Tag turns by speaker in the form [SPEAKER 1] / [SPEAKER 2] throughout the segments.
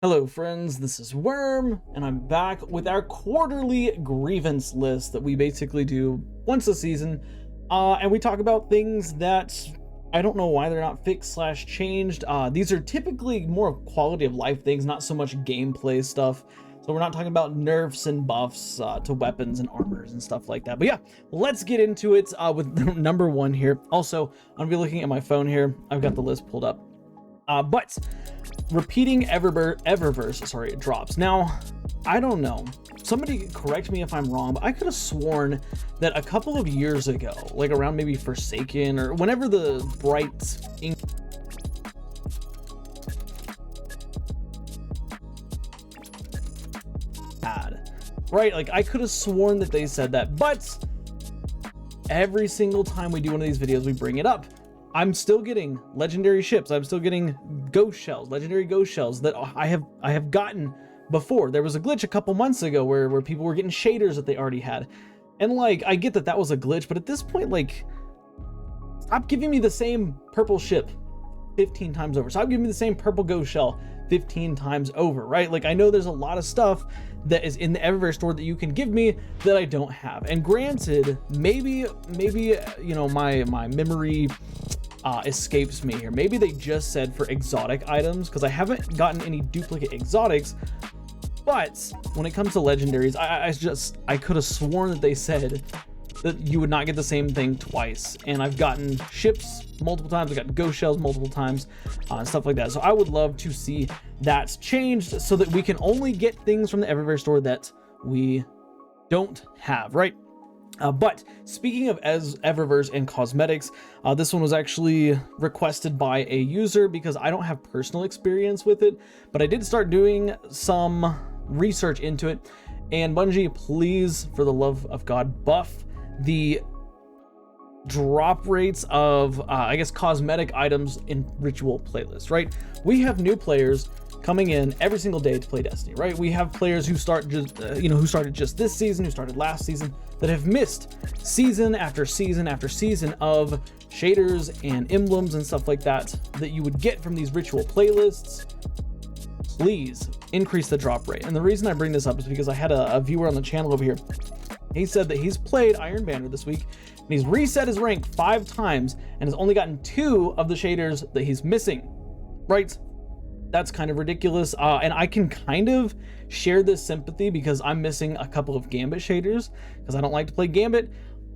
[SPEAKER 1] Hello friends, this is Worm, and I'm back with our quarterly grievance list that we basically do once a season, and we talk about things that I don't know why they're not fixed slash changed. These are typically more quality of life things, not so much gameplay stuff. So we're not talking about nerfs and buffs to weapons and armors and stuff like that. But yeah, let's get into it with number one here. Also, I'm gonna be looking at my phone here. I've got the list pulled up. But repeating Eververse, sorry, it drops. Now, I don't know. Somebody correct me if I'm wrong, but I could have sworn that a couple of years ago, like around maybe Forsaken or whenever the bright ink had, right? Like I could have sworn that they said that, but every single time we do one of these videos, we bring it up. I'm still getting legendary ships. I'm still getting ghost shells, legendary ghost shells that I have gotten before. There was a glitch a couple months ago where people were getting shaders that they already had. And like, I get that that was a glitch, but at this point, like, stop giving me the same purple ship 15 times over. Stop giving me the same purple ghost shell 15 times over, right? Like, I know there's a lot of stuff that is in the Eververse store that you can give me that I don't have. And granted, maybe you know, my memory escapes me here. Maybe they just said for exotic items, because I haven't gotten any duplicate exotics. But when it comes to legendaries, I could have sworn that they said that you would not get the same thing twice. And I've gotten ships multiple times, I've got ghost shells multiple times, stuff like that. So I would love to see that changed so that we can only get things from the Eververse store that we don't have, right? But speaking of Eververse and cosmetics, this one was actually requested by a user because I don't have personal experience with it, but I did start doing some research into it. And Bungie, please, for the love of God, buff the drop rates of, I guess, cosmetic items in ritual playlists, right? We have new players coming in every single day to play Destiny, right? We have players who start just, who started just this season, who started last season, that have missed season after season after season of shaders and emblems and stuff like that that you would get from these ritual playlists. Please increase the drop rate. And the reason I bring this up is because I had a viewer on the channel over here. He said that he's played Iron Banner this week and he's reset his rank 5 times and has only gotten 2 of the shaders that he's missing, right? That's kind of ridiculous. And I can kind of share this sympathy because I'm missing a couple of Gambit shaders because I don't like to play Gambit.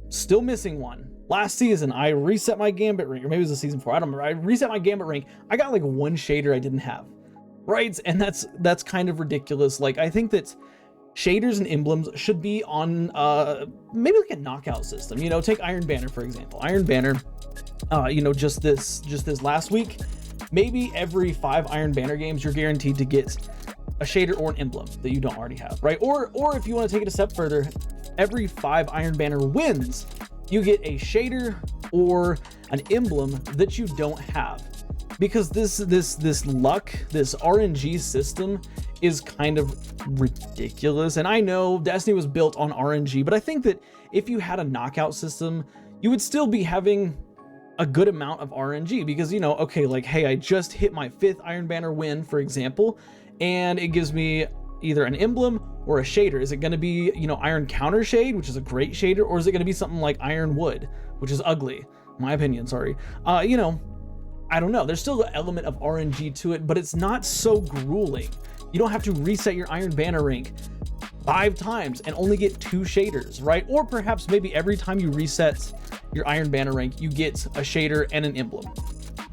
[SPEAKER 1] Still missing one. Last season, I reset my Gambit rank, or maybe it was the season 4. I don't remember. I reset my Gambit rank. I got like 1 shader I didn't have, right? And that's kind of ridiculous. Like, I think that shaders and emblems should be on maybe like a knockout system. You know, take Iron Banner, for example. Iron Banner, you know, just this last week, maybe every 5 Iron Banner games, you're guaranteed to get a shader or an emblem that you don't already have, right? Or if you want to take it a step further, every 5 Iron Banner wins, you get a shader or an emblem that you don't have. Because this luck, this RNG system is kind of ridiculous. And I know Destiny was built on RNG, but I think that if you had a knockout system, you would still be having a good amount of RNG because, you know, okay, like, hey, I just hit my 5th Iron Banner win, for example, and it gives me either an emblem or a shader. Is it going to be, you know, Iron Counter Shade, which is a great shader, or is it going to be something like Iron Wood, which is ugly, in my opinion, sorry. You know, I don't know. There's still an element of RNG to it, but it's not so grueling. You don't have to reset your Iron Banner rank 5 times and only get 2 shaders, right? Or perhaps maybe every time you reset your Iron Banner rank, you get a shader and an emblem,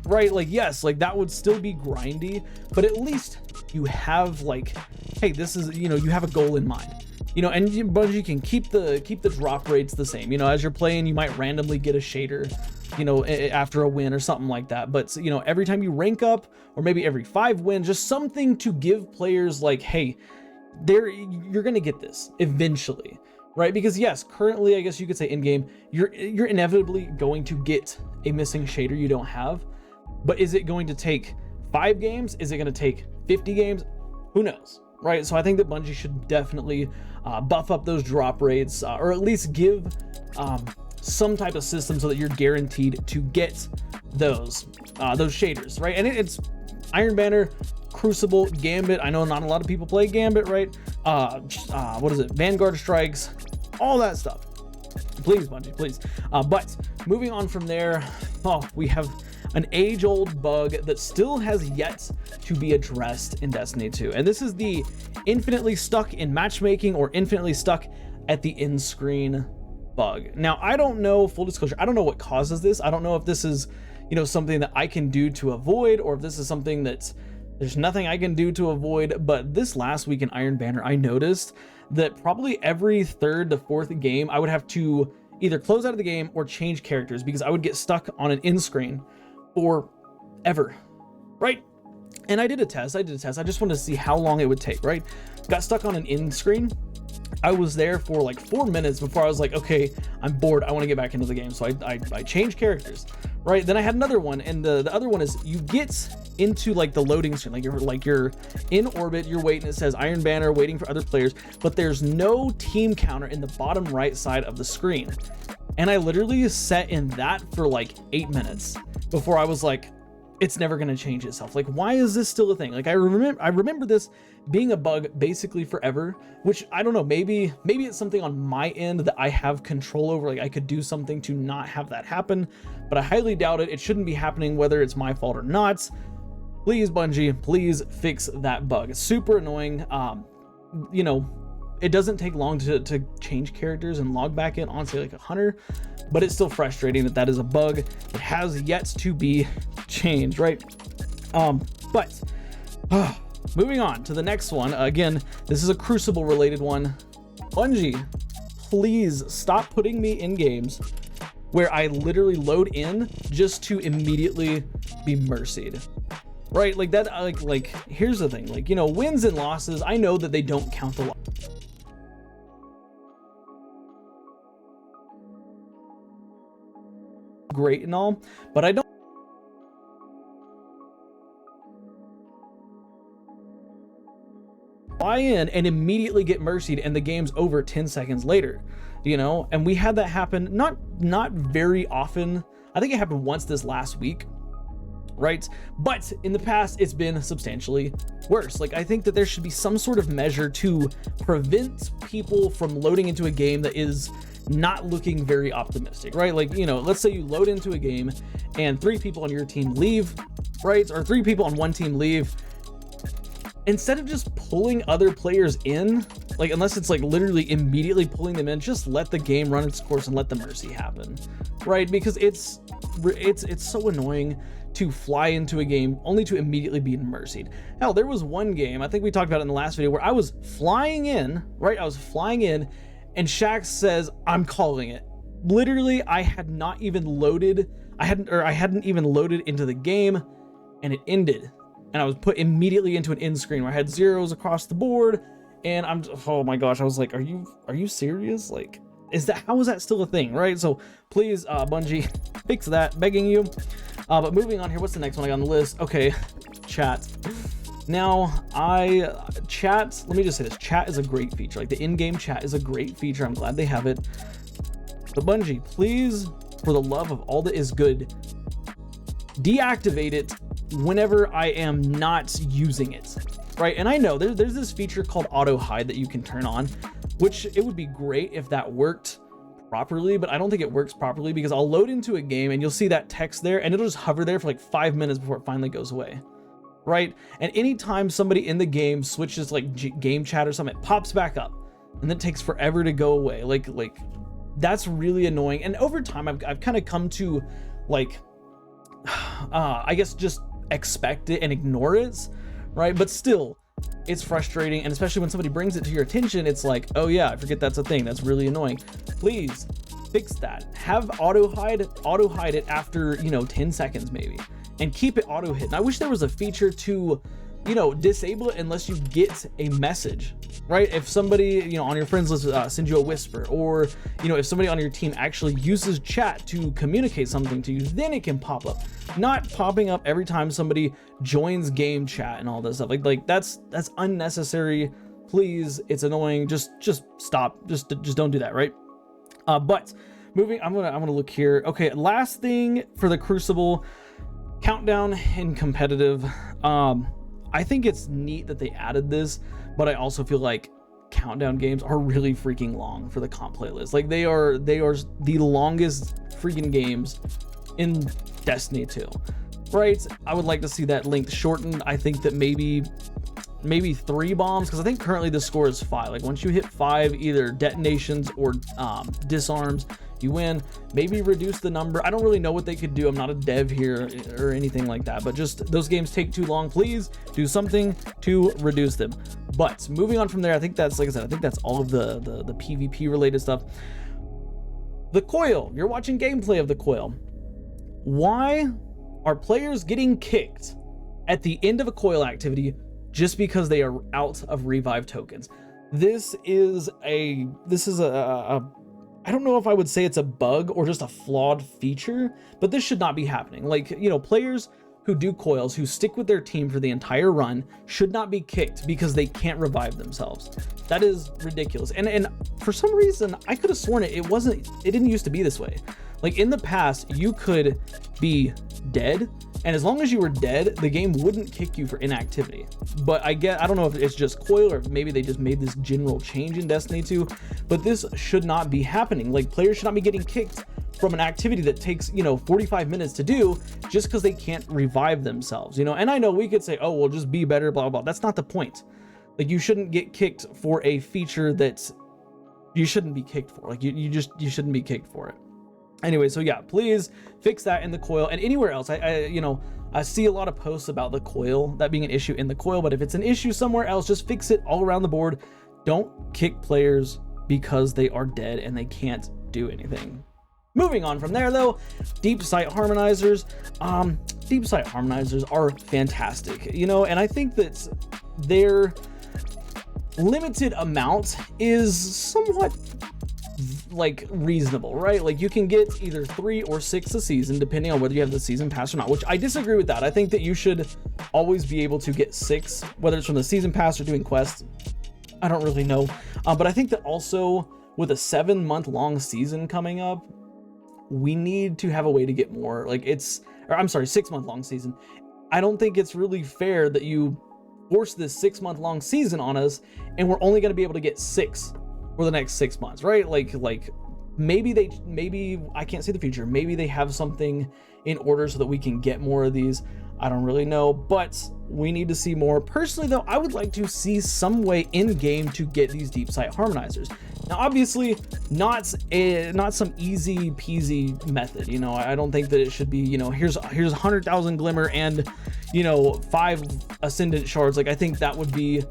[SPEAKER 1] right? Like, yes, like that would still be grindy, but at least you have like, hey, this is, you know, you have a goal in mind, you know, and Bungie can keep the drop rates the same. You know, as you're playing, you might randomly get a shader, you know, after a win or something like that. But, you know, every time you rank up, or maybe every 5 wins, just something to give players like, hey, you're gonna get this eventually, right? Because yes, currently, I guess you could say in game, you're inevitably going to get a missing shader you don't have. But is it going to take 5 games? Is it going to take 50 games? Who knows, right? So I think that Bungie should definitely buff up those drop rates, or at least give some type of system so that you're guaranteed to get those shaders, right? And it's Iron Banner, Crucible, Gambit. I know not a lot of people play Gambit, right? What is it? Vanguard Strikes, all that stuff. Please, Bungie, please. But moving on from there, we have an age-old bug that still has yet to be addressed in Destiny 2. And this is the infinitely stuck in matchmaking or infinitely stuck at the end screen bug. Now, I don't know, full disclosure, I don't know what causes this. I don't know if this is, something that I can do to avoid, or if this is something that there's nothing I can do to avoid. But this last week in Iron Banner, I noticed that probably every third to fourth game, I would have to either close out of the game or change characters because I would get stuck on an end screen forever, right? And I did a test. I just wanted to see how long it would take, right? Got stuck on an end screen. I was there for like 4 minutes before I was like, okay, I'm bored. I want to get back into the game. So I changed characters, right? Then I had another one, and the other one is you get into like the loading screen, you're in orbit, you're waiting. It says Iron Banner, waiting for other players, but there's no team counter in the bottom right side of the screen. And I literally sat in that for like 8 minutes before I was like, it's never going to change itself. Like, why is this still a thing? Like, I remember this being a bug basically forever, which I don't know, maybe it's something on my end that I have control over. Like, I could do something to not have that happen, but I highly doubt it. It shouldn't be happening, whether it's my fault or not. Please, Bungie, please fix that bug. It's super annoying. It doesn't take long to change characters and log back in, honestly, like a hunter, but it's still frustrating that is a bug that has yet to be changed, right? But moving on to the next one. Again, this is a Crucible related one. Bungie, please stop putting me in games where I literally load in just to immediately be mercied. Right? Like that, like here's the thing, wins and losses, I know that they don't count a lot. Great and all, but I don't buy in and immediately get mercied and the game's over 10 seconds later, and we had that happen not very often. I think it happened once this last week, right? But in the past, it's been substantially worse. Like, I think that there should be some sort of measure to prevent people from loading into a game that is not looking very optimistic, right? Like, let's say you load into a game and 3 people on your team leave, right? Or 3 people on one team leave. Instead of just pulling other players in, like, unless it's like literally immediately pulling them in, just let the game run its course and let the mercy happen, right? Because it's so annoying to fly into a game only to immediately be mercied. Hell, there was one game, I think we talked about it in the last video, where I was flying in, right? I was flying in, and Shax says, I'm calling it. Literally, I hadn't even loaded into the game, and it ended. And I was put immediately into an end screen where I had zeros across the board, and oh my gosh, I was like, are you serious? Like, how is that still a thing, right? So please, Bungie, fix that, begging you. But moving on here, what's the next one I got on the list? Okay, chat. Now, let me just say this, chat is a great feature. Like, the in-game chat is a great feature. I'm glad they have it. But Bungie, please, for the love of all that is good, deactivate it whenever I am not using it, right? And I know there's this feature called auto hide that you can turn on, which it would be great if that worked properly, but I don't think it works properly because I'll load into a game and you'll see that text there and it'll just hover there for like 5 minutes before it finally goes away, right? And anytime somebody in the game switches like game chat or something, it pops back up and then it takes forever to go away. Like that's really annoying. And over time, I've kind of come to like, I guess just expect it and ignore it, right? But still, it's frustrating, and especially when somebody brings it to your attention, it's like, oh yeah, I forget that's a thing. That's really annoying. Please fix that. Have auto hide it after 10 seconds maybe, and keep it auto hit. And I wish there was a feature to disable it unless you get a message, right? If somebody on your friends list sends you a whisper, or if somebody on your team actually uses chat to communicate something to you, then it can pop up, not popping up every time somebody joins game chat and all this stuff. Like that's unnecessary. Please, it's annoying. Just stop. Just don't do that, right? But moving, I'm gonna look here. Okay, last thing for the Crucible. Countdown in competitive. I think it's neat that they added this, but I also feel like countdown games are really freaking long for the comp playlist. Like they are the longest freaking games in Destiny 2, right? I would like to see that length shortened. I think that maybe 3 bombs, because I think currently the score is 5. Like once you hit 5 either detonations or disarms, you win. Maybe reduce the number. I don't really know what they could do. I'm not a dev here or anything like that, but just those games take too long. Please do something to reduce them. But moving on from there, I think that's, like I said, I think that's all of the PvP related stuff. The coil, you're watching gameplay of the coil. Why are players getting kicked at the end of a coil activity just because they are out of revive tokens? This is a I don't know if I would say it's a bug or just a flawed feature, but this should not be happening. Like, you know, players who do coils, who stick with their team for the entire run, should not be kicked because they can't revive themselves. That is ridiculous. And for some reason, I could have sworn it didn't used to be this way. Like in the past, you could be dead, and as long as you were dead, the game wouldn't kick you for inactivity. But I don't know if it's just coil or if maybe they just made this general change in Destiny 2, but this should not be happening. Like players should not be getting kicked from an activity that takes, you know, 45 minutes to do just because they can't revive themselves, you know? And I know we could say, oh, well, just be better, blah, blah, blah. That's not the point. Like you shouldn't get kicked for a feature that you shouldn't be kicked for. Like you shouldn't be kicked for it. Anyway, so yeah, please fix that in the coil and anywhere else. I see a lot of posts about the coil, that being an issue in the coil, but if it's an issue somewhere else, just fix it all around the board. Don't kick players because they are dead and they can't do anything. Moving on from there though, deep sight harmonizers. Deep sight harmonizers are fantastic, you know, and I think that their limited amount is somewhat like reasonable, right? Like you can get either 3 or 6 a season depending on whether you have the season pass or not, which I disagree with that. I think that you should always be able to get 6, whether it's from the season pass or doing quests. I don't really know, but I think that also with a 7-month-long season coming up, we need to have a way to get more. Like 6-month-long season. I don't think it's really fair that you force this 6-month-long season on us and we're only going to be able to get 6 for the next 6 months, right? Like maybe I can't see the future. Maybe they have something in order so that we can get more of these. I don't really know, but we need to see more. Personally though, I would like to see some way in game to get these deep sight harmonizers. Now, obviously not some easy peasy method. You know, I don't think that it should be, you know, here's 100,000 glimmer and, you know, 5 ascendant shards. Like I think that would be,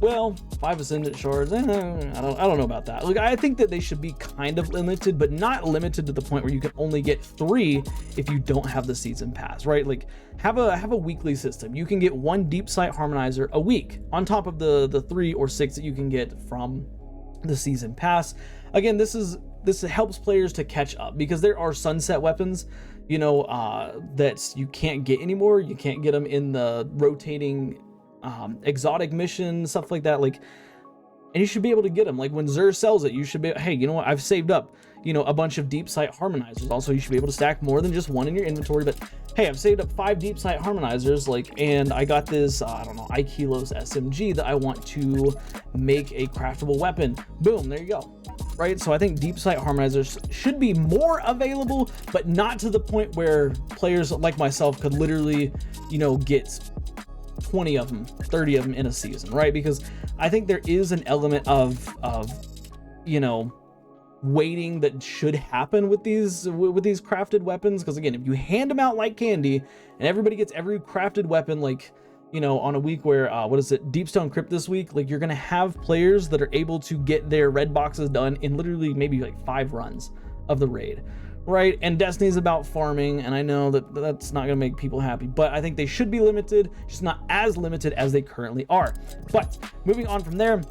[SPEAKER 1] well, 5 ascendant shards. I don't know about that. Like I think that they should be kind of limited, but not limited to the point where you can only get 3 if you don't have the season pass, right? Like have a weekly system. You can get 1 deep sight harmonizer a week on top of the 3 or 6 that you can get from the season pass. Again, this helps players to catch up because there are sunset weapons, you know, that you can't get anymore. You can't get them in the rotating exotic mission, stuff like that. Like, and you should be able to get them. Like when Xur sells it, you should be, hey, you know what? I've saved up, you know, a bunch of deep sight harmonizers. Also, you should be able to stack more than just 1 in your inventory. But hey, I've saved up 5 deep sight harmonizers, like, and I got this, I don't know, Ikilos SMG that I want to make a craftable weapon. Boom, there you go. Right? So I think deep sight harmonizers should be more available, but not to the point where players like myself could literally, you know, get 20 of them, 30 of them in a season, right? Because I think there is an element of you know, waiting that should happen with these crafted weapons. Because again, if you hand them out like candy and everybody gets every crafted weapon, like, you know, on a week where what is it, Deepstone Crypt this week, like you're gonna have players that are able to get their red boxes done in literally maybe like 5 runs of the raid, right? And Destiny's about farming, and I know that that's not gonna make people happy, but I think they should be limited, just not as limited as they currently are. But moving on from there,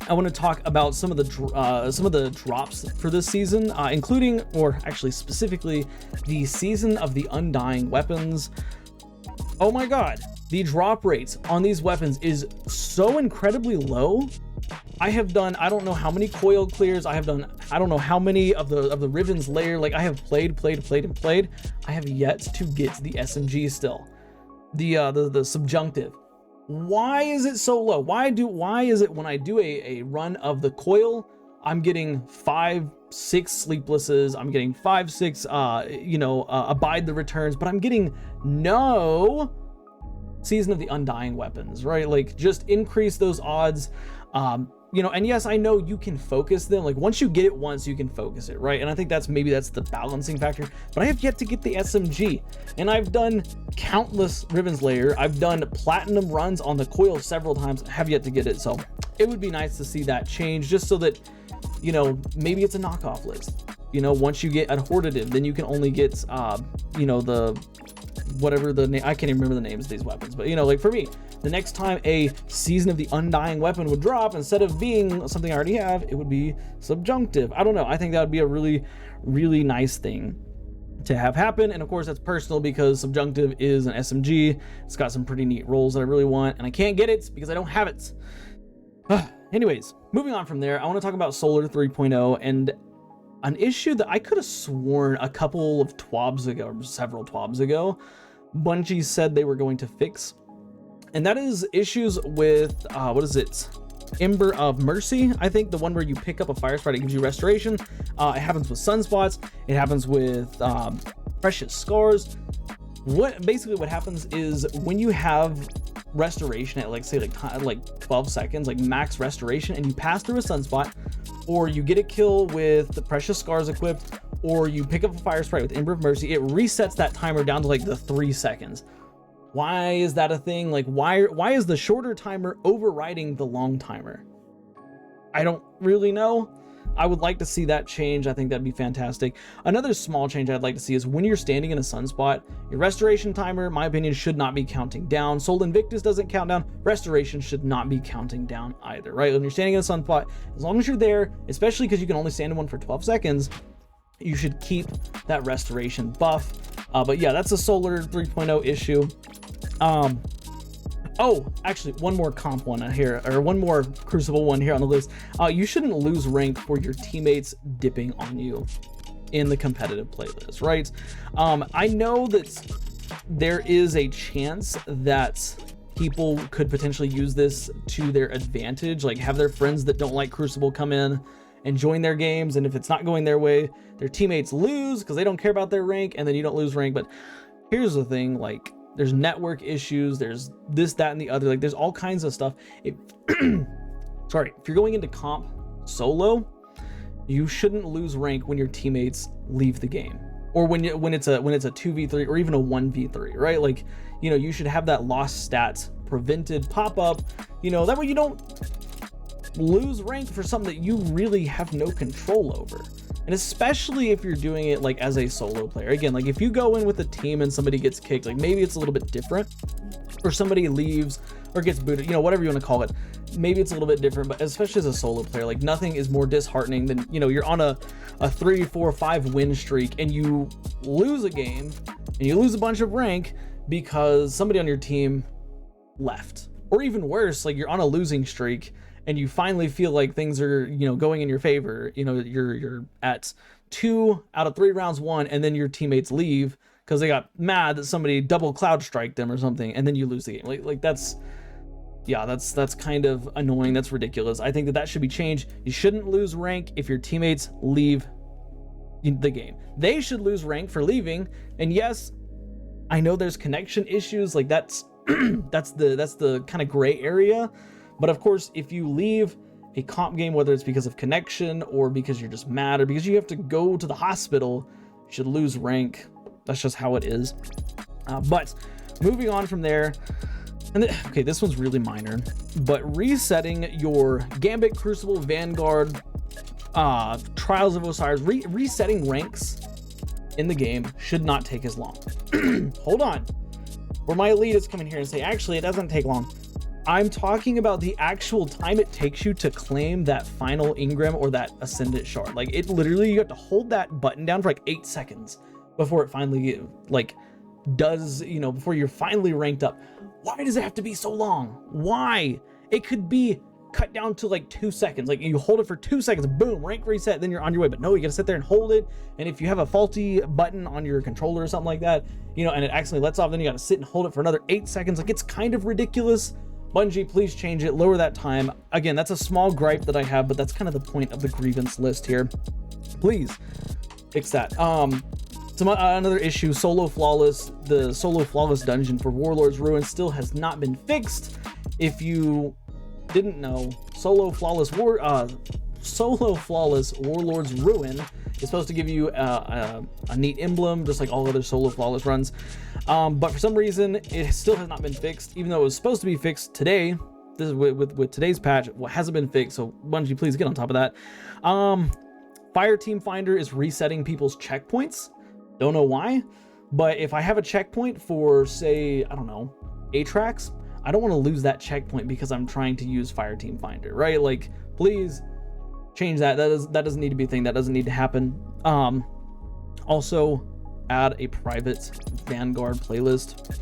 [SPEAKER 1] I want to talk about some of the drops for this season, including, or actually specifically, the Season of the Undying weapons. Oh my god, the drop rates on these weapons is so incredibly low I have done, I don't know how many coil clears. I have done, I don't know how many of the ribbons layer. Like I have played. I have yet to get the SMG still. The subjunctive. Why is it so low? Why is it when I do a run of the coil, I'm getting 5, 6 sleeplesses, I'm getting 5, 6 abide the returns, but I'm getting no Season of the Undying weapons, right? Like just increase those odds. And yes, I know you can focus them. Like once you get it once, you can focus it, right? And I think that's the balancing factor. But I have yet to get the SMG, and I've done countless ribbons layer. I've done platinum runs on the coil several times. I have yet to get it. So it would be nice to see that change, just so that, you know, maybe it's a knockoff list. You know, once you get a hortative, then you can only get, the whatever the name, I can't even remember the names of these weapons, but you know, like for me, the next time a Season of the Undying weapon would drop, instead of being something I already have, it would be subjunctive. I don't know. I think that would be a really, really nice thing to have happen. And of course, that's personal because subjunctive is an SMG. It's got some pretty neat rolls that I really want, and I can't get it because I don't have it. Anyways, moving on from there, I want to talk about Solar 3.0 and an issue that I could have sworn a couple of TWABs ago, or several TWABs ago, Bungie said they were going to fix. And that is issues with, Ember of Mercy. I think the one where you pick up a fire sprite, it gives you restoration. It happens with sunspots. It happens with precious scars. What happens is when you have restoration at like 12 seconds, like max restoration, and you pass through a sunspot, or you get a kill with the precious scars equipped, or you pick up a fire sprite with Ember of Mercy, it resets that timer down to like the 3 seconds. Why is that a thing? Like why is the shorter timer overriding the long timer? I don't really know. I would like to see that change. I think that'd be fantastic. Another small change I'd like to see is when you're standing in a sunspot, your restoration timer, in my opinion, should not be counting down. Sol Invictus doesn't count down. Restoration should not be counting down either, right? When you're standing in a sunspot, as long as you're there, especially because you can only stand in one for 12 seconds, you should keep that restoration buff. But yeah, that's a Solar 3.0 issue. Oh, actually, one more comp one here, or one more Crucible one here on the list. You shouldn't lose rank for your teammates dipping on you in the competitive playlist, right? I know that there is a chance that people could potentially use this to their advantage, like have their friends that don't like Crucible come in and join their games, and if it's not going their way, their teammates lose because they don't care about their rank, and then you don't lose rank. But here's the thing, like, there's network issues, there's this, that, and the other, like there's all kinds of stuff. If you're going into comp solo, you shouldn't lose rank when your teammates leave the game, or when it's a 2v3 or even a 1v3, right? Like, you know, you should have that lost stat prevented pop up, you know, that way you don't lose rank for something that you really have no control over. And especially if you're doing it like as a solo player. Again, like if you go in with a team and somebody gets kicked, like maybe it's a little bit different, or somebody leaves or gets booted, you know, whatever you want to call it, maybe it's a little bit different. But especially as a solo player, like nothing is more disheartening than, you know, you're on a 3, 4, 5 win streak and you lose a game and you lose a bunch of rank because somebody on your team left. Or even worse, like you're on a losing streak and you finally feel like things are, you know, going in your favor. You know, you're at 2 out of 3 rounds won, and then your teammates leave because they got mad that somebody double cloud striked them or something, and then you lose the game. Like that's kind of annoying. That's ridiculous. I think that should be changed. You shouldn't lose rank if your teammates leave the game. They should lose rank for leaving. And yes, I know there's connection issues. Like that's the kind of gray area. But of course, if you leave a comp game, whether it's because of connection or because you're just mad or because you have to go to the hospital, you should lose rank. That's just how it is. But moving on from there, okay, this one's really minor, but resetting your Gambit, Crucible, Vanguard, Trials of Osiris, resetting ranks in the game should not take as long. Hold on. Or my elite is coming here and say, actually, it doesn't take long. I'm talking about the actual time it takes you to claim that final Ingram or that Ascendant shard. Like it literally, you have to hold that button down for like 8 seconds before it finally like does, you know, before you're finally ranked up. Why does it have to be so long? Why? It could be cut down to like 2 seconds. Like you hold it for 2 seconds, boom, rank reset, then you're on your way. But no, you gotta sit there and hold it. And if you have a faulty button on your controller or something like that, you know, and it accidentally lets off, then you gotta sit and hold it for another 8 seconds. Like it's kind of ridiculous. Bungie, please change it, lower that time. Again, that's a small gripe that I have, but that's kind of the point of the grievance list here. Please fix that. Another issue, the solo flawless dungeon for Warlord's Ruin still has not been fixed. If you didn't know, solo flawless Warlord's Ruin is supposed to give you a neat emblem, just like all other solo flawless runs. But for some reason, it still has not been fixed, even though it was supposed to be fixed today. This is with today's patch, what hasn't been fixed. So Bungie, please get on top of that. Fire Team Finder is resetting people's checkpoints. Don't know why, but if I have a checkpoint for, say, I don't know, Atrax, I don't want to lose that checkpoint because I'm trying to use Fire Team Finder, right? Like, please change that. That doesn't need to be a thing. That doesn't need to happen. Also, add a private Vanguard playlist.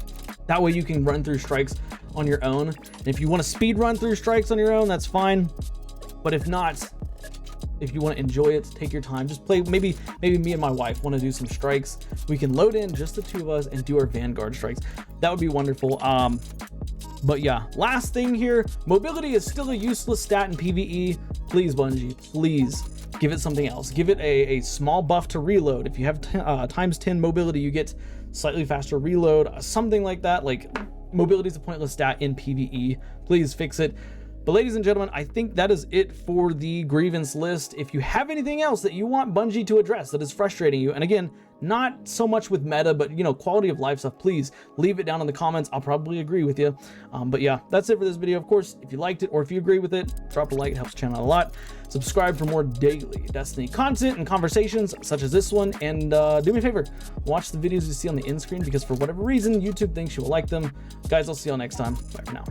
[SPEAKER 1] That way you can run through strikes on your own. And if you want to speed run through strikes on your own, that's fine. But if not, if you want to enjoy it, take your time, just play. Maybe me and my wife want to do some strikes. We can load in just the two of us and do our Vanguard strikes. That would be wonderful. But yeah, last thing here, mobility is still a useless stat in PvE. Please, Bungie, please give it something else. Give it a small buff to reload. If you have times 10 mobility, you get slightly faster reload, something like that. Like, mobility is a pointless stat in PvE. Please fix it. But ladies and gentlemen, I think that is it for the grievance list. If you have anything else that you want Bungie to address that is frustrating you, and again, not so much with meta, but you know, quality of life stuff, please leave it down in the comments. I'll probably agree with you. But yeah, that's it for this video. Of course, if you liked it or if you agree with it, drop a like, it helps the channel out a lot. Subscribe for more daily Destiny content and conversations such as this one. And do me a favor, watch the videos you see on the end screen because for whatever reason, YouTube thinks you will like them. Guys, I'll see y'all next time. Bye for now.